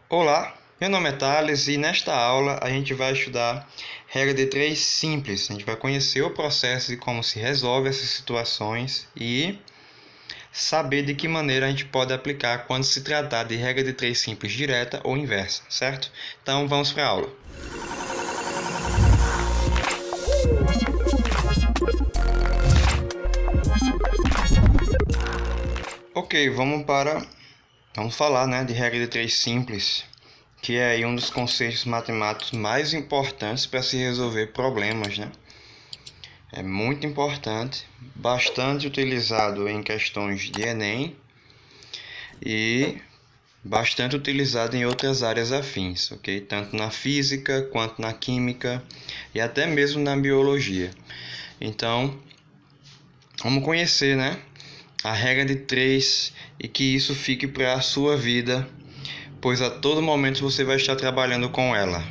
Olá, meu nome é Thales e nesta aula a gente vai estudar regra de 3 simples. A gente vai conhecer o processo de como se resolve essas situações e saber de que maneira a gente pode aplicar quando se tratar de regra de 3 simples direta ou inversa, certo? Então vamos para a aula. Ok, vamos falar, de regra de 3 simples, que é aí um dos conceitos matemáticos mais importantes para se resolver problemas, né? É muito importante, bastante utilizado em questões de Enem e bastante utilizado em outras áreas afins, ok? Tanto na física quanto na química e até mesmo na biologia. Então, vamos conhecer, a regra de 3 e que isso fique para a sua vida, pois a todo momento você vai estar trabalhando com ela.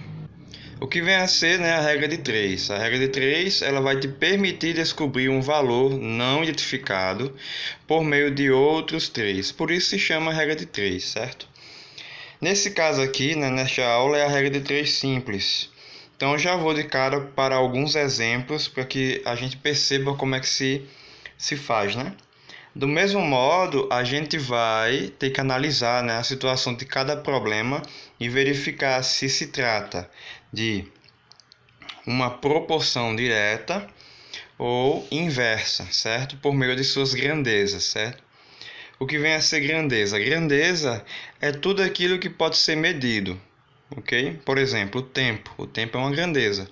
O que vem a ser, a regra de 3? A regra de 3 ela vai te permitir descobrir um valor não identificado por meio de outros 3. Por isso se chama regra de 3, certo? Nesse caso aqui, nesta aula, é a regra de 3 simples. Então eu já vou de cara para alguns exemplos para que a gente perceba como é que se faz, Do mesmo modo, a gente vai ter que analisar, a situação de cada problema e verificar se se trata de uma proporção direta ou inversa, certo? Por meio de suas grandezas, certo? O que vem a ser grandeza? Grandeza é tudo aquilo que pode ser medido, ok? Por exemplo, o tempo. O tempo é uma grandeza.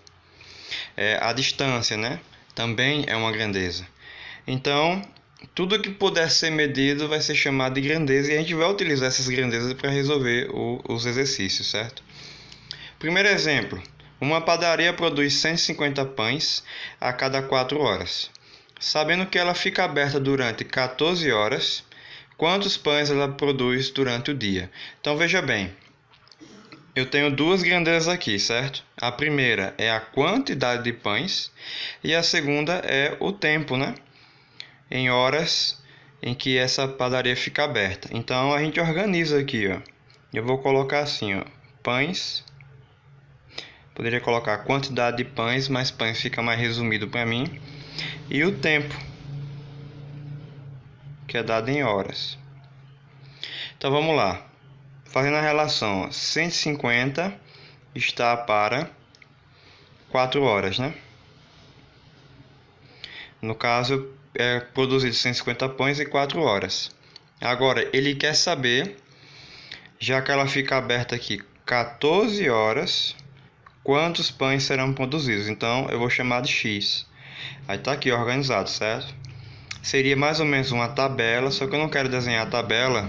A distância, também é uma grandeza. Então, tudo que puder ser medido vai ser chamado de grandeza e a gente vai utilizar essas grandezas para resolver os exercícios, certo? Primeiro exemplo, uma padaria produz 150 pães a cada 4 horas. Sabendo que ela fica aberta durante 14 horas, quantos pães ela produz durante o dia? Então veja bem, eu tenho duas grandezas aqui, certo? A primeira é a quantidade de pães e a segunda é o tempo, em horas em que essa padaria fica aberta. Então a gente organiza aqui, ó. Eu vou colocar assim, ó, pães. Poderia colocar quantidade de pães, mas pães fica mais resumido para mim. E o tempo, que é dado em horas. Então vamos lá. Fazendo a relação, ó, 150 está para 4 horas, No caso, é produzido 150 pães em 4 horas. Agora, ele quer saber, já que ela fica aberta aqui 14 horas, quantos pães serão produzidos. Então, eu vou chamar de X. Aí tá aqui organizado, certo? Seria mais ou menos uma tabela, só que eu não quero desenhar a tabela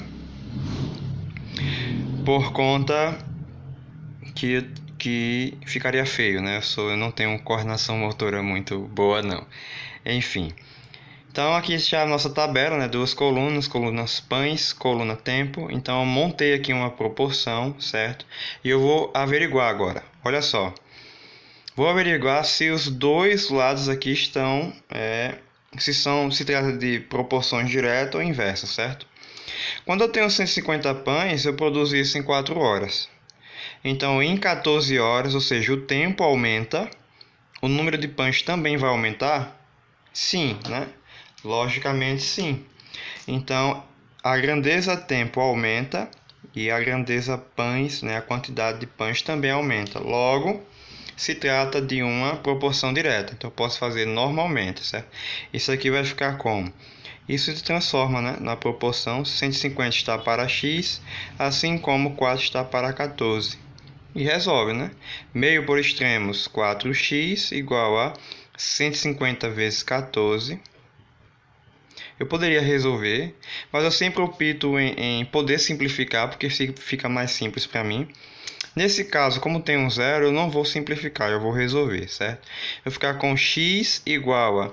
por conta que ficaria feio, Eu não tenho coordenação motora muito boa, não. Enfim. Então aqui está a nossa tabela, duas colunas, colunas pães, coluna tempo. Então eu montei aqui uma proporção, certo? E eu vou averiguar agora. Olha só. Vou averiguar se os dois lados aqui estão, se trata de proporções diretas ou inversas, certo? Quando eu tenho 150 pães, eu produzo isso em 4 horas. Então em 14 horas, ou seja, o tempo aumenta, o número de pães também vai aumentar? Sim, Logicamente, sim. Então, a grandeza tempo aumenta e a grandeza pães, a quantidade de pães também aumenta. Logo, se trata de uma proporção direta. Então, eu posso fazer normalmente, certo? Isso aqui vai ficar como? Isso se transforma, na proporção 150 está para x, assim como 4 está para 14. E resolve, Meio por extremos, 4x igual a 150 vezes 14. Eu poderia resolver, mas eu sempre opto em poder simplificar, porque fica mais simples para mim. Nesse caso, como tem um zero, eu não vou simplificar, eu vou resolver, certo? Eu vou ficar com x igual a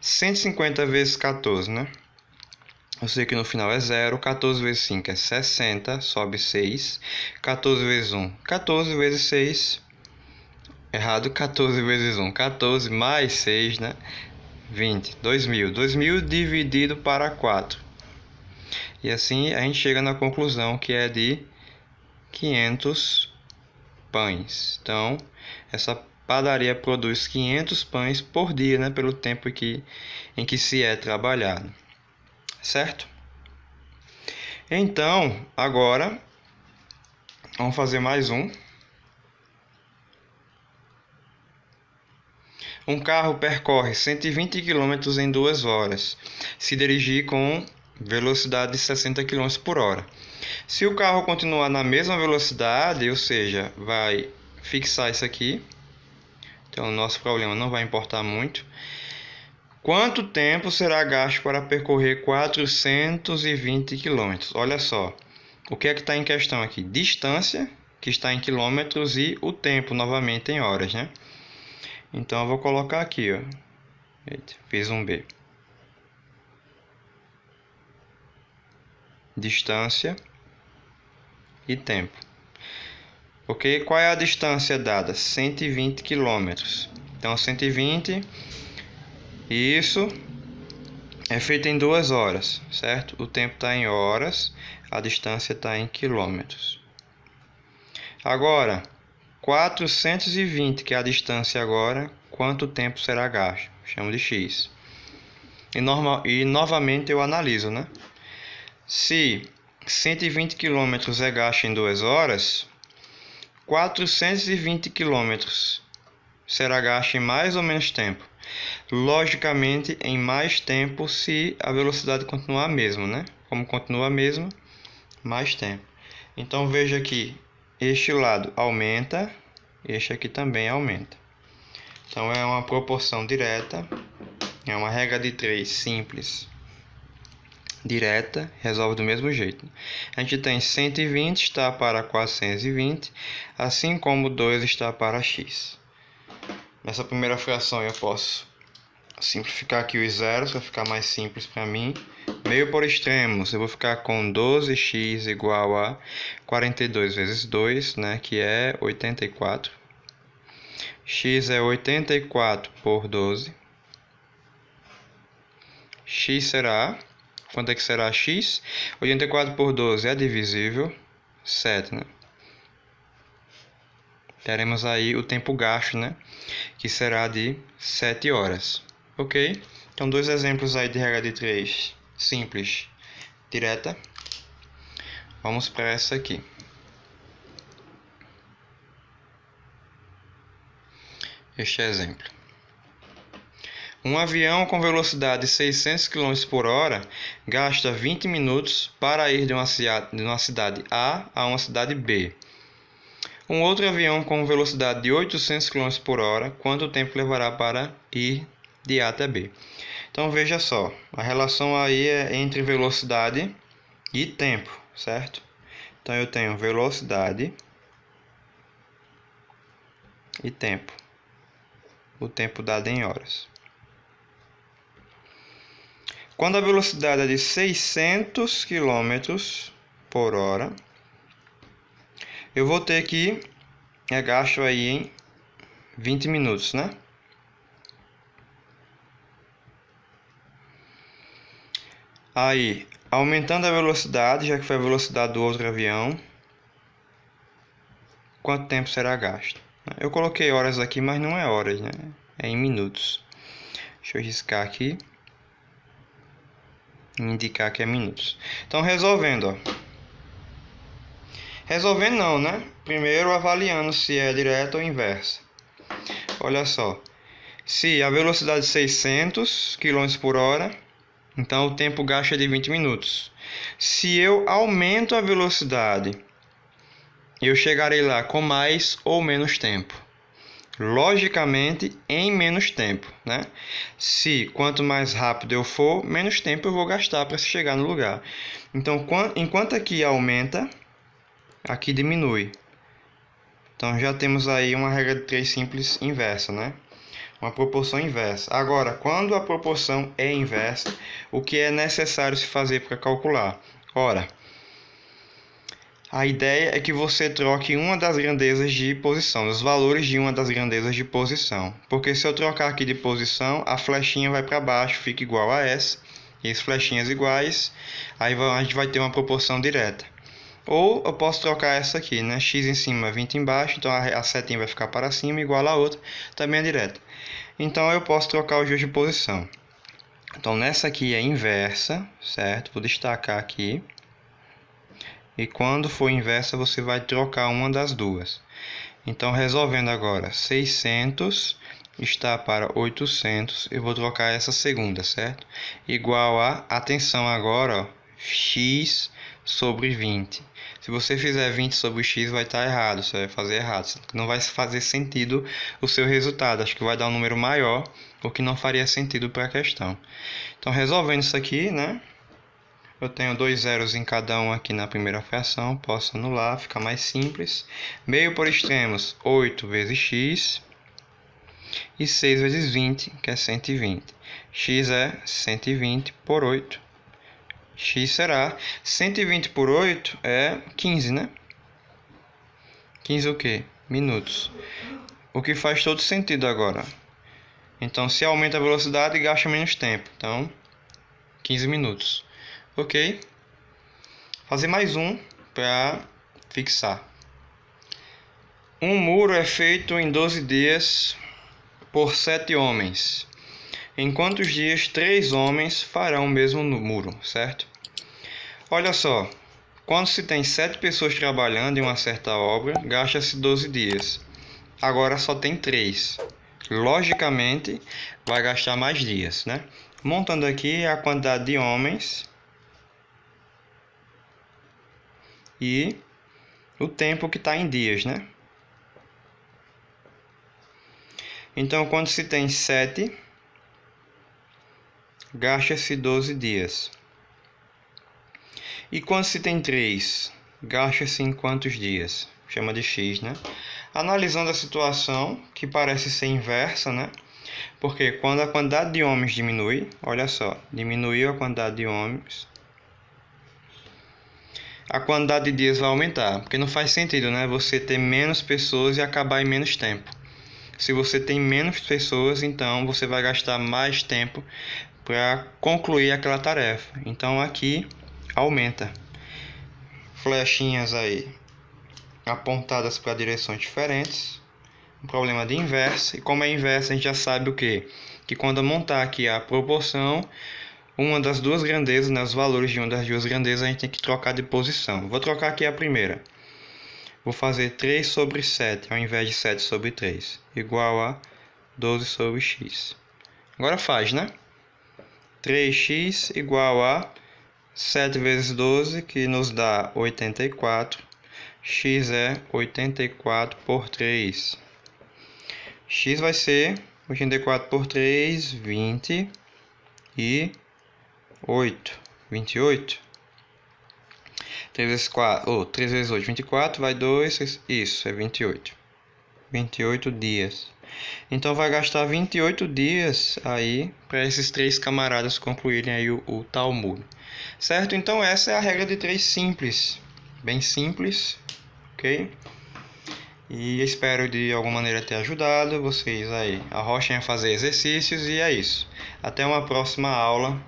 150 vezes 14, Eu sei que no final é zero, 14 vezes 5 é 60, sobe 6. 14 vezes 1, 14 vezes 6. Errado, 14 vezes 1, 14 mais 6, 20, 2000. 2000 dividido para 4. E assim a gente chega na conclusão que é de 500 pães. Então, essa padaria produz 500 pães por dia, né, pelo tempo em que se é trabalhado. Certo? Então, agora, vamos fazer mais um. Um carro percorre 120 km em 2 horas, se dirigir com velocidade de 60 km por hora. Se o carro continuar na mesma velocidade, ou seja, vai fixar isso aqui, então o nosso problema não vai importar muito. Quanto tempo será gasto para percorrer 420 km? Olha só, o que é que está em questão aqui? Distância, que está em quilômetros, e o tempo, novamente, em horas, né? Então eu vou colocar aqui, ó. Eita, fiz um B. Distância e tempo. Ok? Qual é a distância dada? 120 km. Então 120, isso é feito em 2 horas, certo? O tempo está em horas, a distância está em quilômetros. Agora, 420, que é a distância agora, quanto tempo será gasto? Chamo de x. E novamente eu analiso, né? Se 120 km é gasto em 2 horas, 420 km será gasto em mais ou menos tempo? Logicamente, em mais tempo se a velocidade continuar a mesma, né? Como continua a mesma, mais tempo. Então veja aqui, este lado aumenta, este aqui também aumenta. Então é uma proporção direta, é uma regra de 3 simples, direta, resolve do mesmo jeito. A gente tem 120 está para 420, assim como 2 está para x. Nessa primeira fração eu posso simplificar aqui os zeros para ficar mais simples para mim. Meio por extremos, eu vou ficar com 12x igual a 42 vezes 2, né, que é 84. X é 84 por 12. X será... Quanto é que será x? 84 por 12 é divisível. 7, né? Teremos aí o tempo gasto, né? Que será de 7 horas. Ok? Então, 2 exemplos aí de regra de 3 simples, direta. Vamos para essa aqui. Este exemplo. Um avião com velocidade de 600 km por hora gasta 20 minutos para ir de uma cidade A a uma cidade B. Um outro avião com velocidade de 800 km por hora, quanto tempo levará para ir de A até B? Então veja só, a relação aí é entre velocidade e tempo, certo? Então eu tenho velocidade e tempo. O tempo dado em horas. Quando a velocidade é de 600 km por hora, eu vou ter que gasto aí em 20 minutos, né? Aí, aumentando a velocidade, já que foi a velocidade do outro avião, quanto tempo será gasto? Eu coloquei horas aqui, mas não é horas, né? É em minutos. Deixa eu riscar aqui. Indicar que é minutos. Então, resolvendo, ó. Resolvendo não, né? Primeiro avaliando se é direta ou inversa. Olha só. Se a velocidade é 600 km por hora, então o tempo gasto é de 20 minutos. Se eu aumento a velocidade, eu chegarei lá com mais ou menos tempo. Logicamente, em menos tempo, né? Se quanto mais rápido eu for, menos tempo eu vou gastar para chegar no lugar. Então, enquanto aqui aumenta, aqui diminui. Então, já temos aí uma regra de 3 simples inversa, né? Uma proporção inversa. Agora, quando a proporção é inversa, o que é necessário se fazer para calcular? Ora, a ideia é que você troque uma das grandezas de posição, os valores de uma das grandezas de posição. Porque se eu trocar aqui de posição, a flechinha vai para baixo, fica igual a essa. E as flechinhas iguais, aí a gente vai ter uma proporção direta. Ou eu posso trocar essa aqui, né? X em cima, 20 embaixo, então a setinha vai ficar para cima, igual a outra, também é direta. Então eu posso trocar os dois de posição. Então nessa aqui é inversa, certo? Vou destacar aqui. E quando for inversa, você vai trocar uma das duas. Então resolvendo agora, 600 está para 800, eu vou trocar essa segunda, certo? Igual a, atenção agora, ó, x sobre 20. Se você fizer 20 sobre x, vai estar errado, você vai fazer errado. Não vai fazer sentido o seu resultado, acho que vai dar um número maior, o que não faria sentido para a questão. Então, resolvendo isso aqui, né? Eu tenho 2 zeros em cada um aqui na primeira fração, posso anular, fica mais simples. Meio por extremos, 8 vezes x. E 6 vezes 20, que é 120. X é 120 por 8. X será 120 por 8 é 15, né? 15 o quê? Minutos. O que faz todo sentido agora. Então, se aumenta a velocidade, gasta menos tempo. Então, 15 minutos. Ok? Fazer mais um para fixar. Um muro é feito em 12 dias por 7 homens. Em quantos dias 3 homens farão o mesmo muro, certo? Olha só, quando se tem 7 pessoas trabalhando em uma certa obra, gasta-se 12 dias. Agora só tem 3. Logicamente, vai gastar mais dias, né? Montando aqui a quantidade de homens e o tempo que está em dias, né? Então, quando se tem 7, gasta-se 12 dias. E quando se tem 3, gasta-se em quantos dias? Chama de x, né? Analisando a situação, que parece ser inversa, né? Porque quando a quantidade de homens diminui, olha só, diminuiu a quantidade de homens, a quantidade de dias vai aumentar. Porque não faz sentido, né? Você ter menos pessoas e acabar em menos tempo. Se você tem menos pessoas, então você vai gastar mais tempo para concluir aquela tarefa. Então aqui aumenta. Flechinhas aí apontadas para direções diferentes. Um problema de inversa. E como é inversa, a gente já sabe o quê? Que quando eu montar aqui a proporção, uma das duas grandezas, né, os valores de uma das duas grandezas, a gente tem que trocar de posição. Vou trocar aqui a primeira. Vou fazer 3 sobre 7, ao invés de 7 sobre 3, igual a 12 sobre x. Agora faz, né? 3x igual a 7 vezes 12, que nos dá 84. X é 84 por 3. X vai ser 84 por 3, 20 e 8. 28. 3 vezes 4, 3 vezes 8, 24, vai 2, isso, é 28. 28 dias. Então vai gastar 28 dias aí para esses 3 camaradas concluírem aí o tal muro. Certo? Então essa é a regra de 3 simples. Bem simples, ok? E espero de alguma maneira ter ajudado vocês aí. Arrochem a fazer exercícios e é isso. Até uma próxima aula.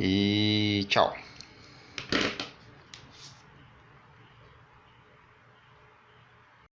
E tchau.